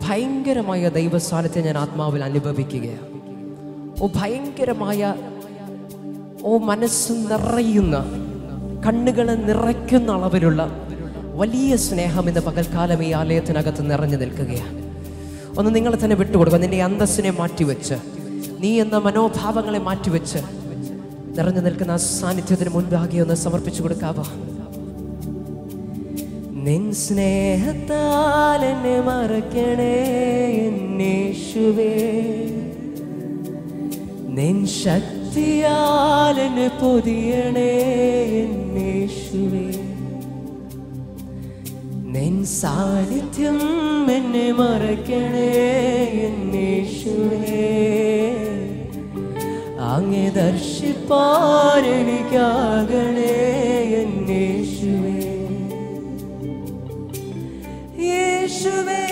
ഭയങ്കരമായ ദൈവസാന്നിധ്യത്തെ ഞാൻ ആത്മാവിൽ അനുഭവിക്കുകയാണ്. ഭയങ്കരമായ മനസ്സ് നിറയുന്ന, കണ്ണുകളെ നിറയ്ക്കുന്ന അളവിലുള്ള വലിയ സ്നേഹം ഇന്ന് പകൽക്കാലം ഈ ആലയത്തിനകത്ത് നിറഞ്ഞു നിൽക്കുകയാണ്. ഒന്ന് നിങ്ങളെ തന്നെ വിട്ടുകൊടുക്കുക. നിന്റെ അന്തസ്സിനെ മാറ്റിവെച്ച്, നീ എന്ന മനോഭാവങ്ങളെ മാറ്റിവെച്ച് നിറഞ്ഞു നിൽക്കുന്ന ആ സാന്നിധ്യത്തിന് മുൻപാകെ ഒന്ന് സമർപ്പിച്ചു കൊടുക്കാവോ? നിൻ സ്നേഹത്താൽ എന്നെ മറക്കണേ എന്നേശുവേ, നിൻ ശക്തിയാൽ എന്നെ പൊതിയണേ എന്നേശുവേ, നിൻ സാന്നിധ്യം എന്നെ മറക്കണേ എന്നേശുവേ, അങ്ങേ ദർശിപ്പാൻ എനിക്കാകണേ എന്നേശുവേ. യേശുവേ,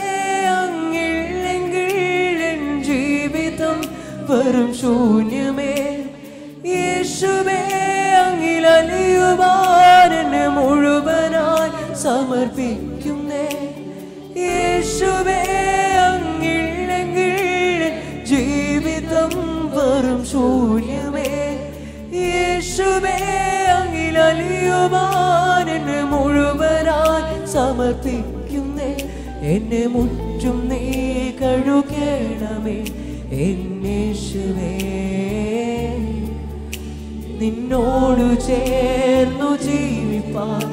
അങ്ങില്ലെങ്കിൽ എൻ ജീവിതം വെറും ശൂന്യമേ. യേശുവേ, അങ്ങിൽ അലിയുവാൻ എന്നെ മുഴുവനായി സമർപ്പിക്കുന്നേ. യേശുവേ, അങ്ങില്ലെങ്കിൽ ജീവിതം വെറും ശൂന്യമേ. യേശുവേ, അങ്ങിൽ അലിയുവാൻ എന്നെ മുഴുവനായി സമർപ്പിക്കുന്നേ. എന്നെ മുറ്റും നീ കഴുകണമേ എന്നേശുവേ, നിന്നോടു ചേർന്നു ജീവിപ്പാൻ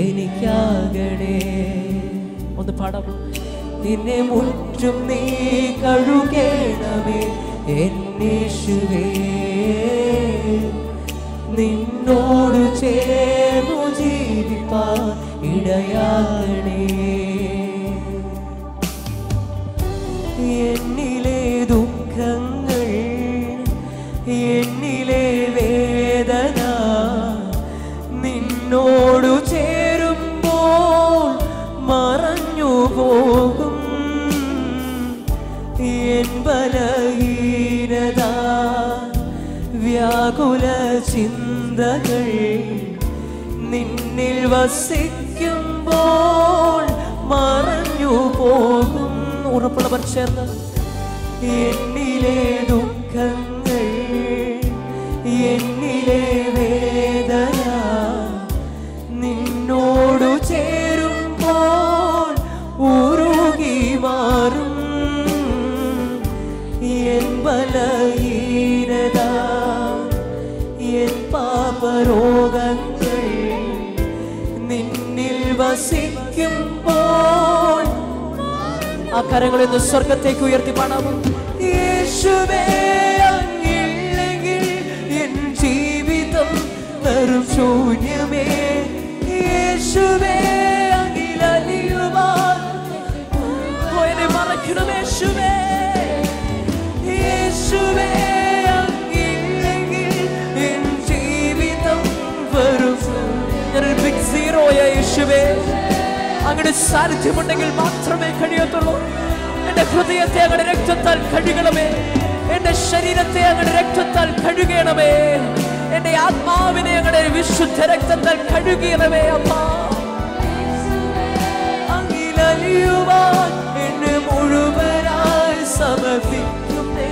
എനിക്കാകണേ. ഒന്ന് പാടാമോ? നിന്നെ മുറ്റും നീ കഴുകണമേ എന്നേശുവേ, നിന്നോടു ചേർന്നു ജീവിപ്പാൻ ഇടയാകണേ. എന്നിലെ ദുഃഖങ്ങൾ, എന്നിലെ വേദന നിന്നോടു ചേരുമ്പോൾ മറഞ്ഞു പോകും. എൻ ബലഹീനത, വ്യാകുല ചിന്തകൾ നിന്നിൽ വസിക്കുമ്പോൾ മറഞ്ഞു പോകും. ഉറപ്പുള്ളവർ ചേർന്ന്. എന്നിലെ ദുഃഖങ്ങൾ, എന്നിലെ വേദന നിന്നോടു ചേരുമ്പോൾ ഉരുകി മാറും. എൻ ബലഹീനത, എൻ പാപരോഗങ്ങൾ നിന്നിൽ വസിക്കുമ്പോൾ ആ കരങ്ങളെന്ന് സ്വർഗത്തേക്ക് ഉയർത്തി പാടാമോ? യേശുവേ, അങ്ങില്ലെങ്കിൽ എൻ ജീവിതം വെറും ശൂന്യമേ. യേശുവേ, അങ്ങിൽ അലിയുവാൻ എന്നെ മറക്കണം. യേശുവേ, യേശുവേ, അങ്ങില്ലെങ്കിൽ എൻ ജീവിതം വെറും ബിഗ് സീറോയ. യേശുവേ, അങ്ങയുടെ സാന്നിധ്യമുണ്ടെങ്കിൽ മാത്രമേ കഴിയത്തുള്ളൂ. എന്റെ ഹൃദയത്തെ അങ്ങയുടെ രക്തത്താൽ കഴുകണമേ, എന്റെ ശരീരത്തെ അങ്ങയുടെ രക്തത്താൽ കഴുകണമേ, എന്റെ ആത്മാവിനെ അങ്ങയുടെ വിശുദ്ധ രക്തത്താൽ കഴുകണമേ. അപ്പാ, അങ്ങിൽ അലിയുവാൻ എന്നെ മുഴുവനായി സമർപ്പിക്കുന്നേ.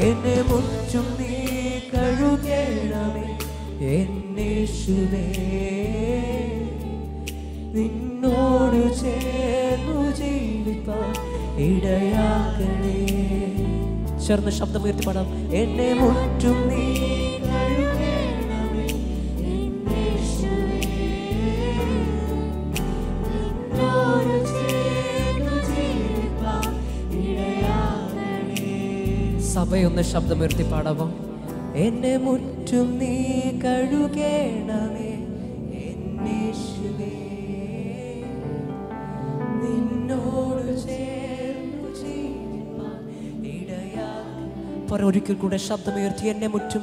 എന്നെ മുറ്റും നീ കഴുകണമേ എന്നേശുവേ, നിന്നോട് ചേർന്നു ജീവിപ്പാൻ ഇടയാക്കണേ. ചേർന്ന് ശബ്ദമുയർത്തി പാടാം. എന്നെ മുറ്റും നീ കഴുകണമേ എന്നേശുവേ, നിന്നോട് ചേർന്നു ജീവിപ്പാൻ ഇടയാക്കണേ. സഭയൊന്ന് ശബ്ദമുയർത്തി പാടാമോ? എന്നെ മുറ്റും നീ കഴുകണമേ എന്നേശുവേ, നിന്നോട് ചേർന്നു ജീവിപ്പാൻ ഇടയാക്കണേ. ഒരിക്കൽ കൂടെ ശബ്ദമുയർത്തി. എന്നെ മുറ്റും